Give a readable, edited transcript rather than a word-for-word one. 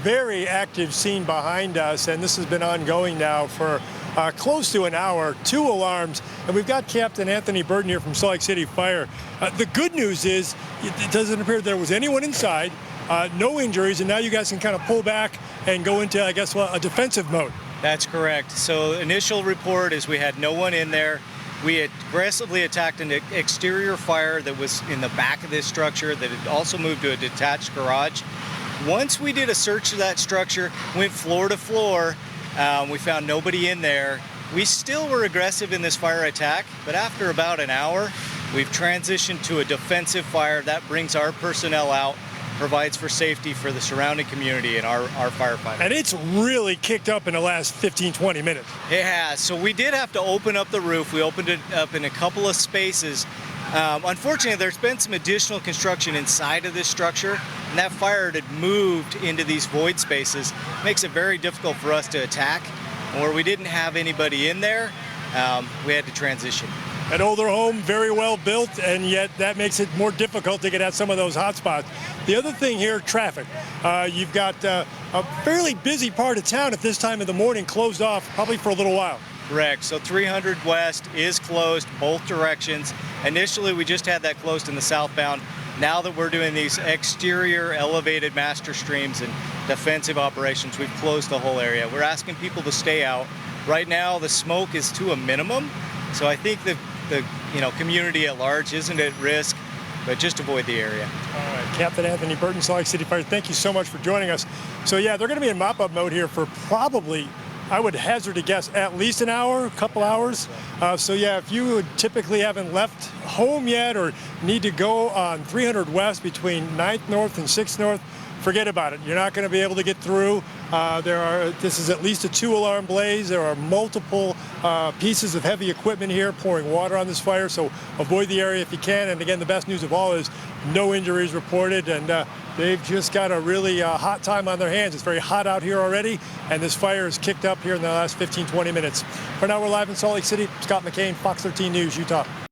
very active scene behind us, and this has been ongoing now for close to an hour. 2 alarms, and we've got Captain Anthony Burton here from Salt Lake City Fire. The good news is it doesn't appear there was anyone inside, no injuries, and now you guys can kind of pull back and go into, I guess, a defensive mode. That's correct. So initial report is we had no one in there. We had aggressively attacked an exterior fire that was in the back of this structure that had also moved to a detached garage. Once we did a search of that structure, went floor to floor, we found nobody in there. We still were aggressive in this fire attack, but after about an hour, we've transitioned to a defensive fire. That brings our personnel out, provides for safety for the surrounding community and our firefighters. And it's really kicked up in the last 15, 20 minutes. It has. So we did have to open up the roof. We opened it up in a couple of spaces. Unfortunately, there's been some additional construction inside of this structure, and that fire had moved into these void spaces. It makes it very difficult for us to attack. And where we didn't have anybody in there, we had to transition. An older home, very well built, and yet that makes it more difficult to get at some of those hot spots. The other thing here, traffic. You've got a fairly busy part of town at this time of the morning closed off, probably for a little while. Correct. So 300 West is closed both directions. Initially, we just had that closed in the southbound. Now that we're doing these exterior elevated master streams and defensive operations, we've closed the whole area. We're asking people to stay out. Right now, the smoke is to a minimum, so I think the community at large isn't at risk, but just avoid the area. All right, Captain Anthony Burton, Salt Lake City Fire, thank you so much for joining us. So yeah, they're going to be in mop-up mode here for probably, I would hazard to guess, at least an hour, a couple hours. So yeah, if you typically haven't left home yet or need to go on 300 West between 9th North and 6th North, forget about it. You're not going to be able to get through. This is at least a 2-alarm blaze. There are multiple pieces of heavy equipment here pouring water on this fire, so avoid the area if you can. And again, the best news of all is no injuries reported, and they've just got a really hot time on their hands. It's very hot out here already, and this fire is kicked up here in the last 15, 20 minutes. For now, we're live in Salt Lake City. Scott McCain, Fox 13 News, Utah.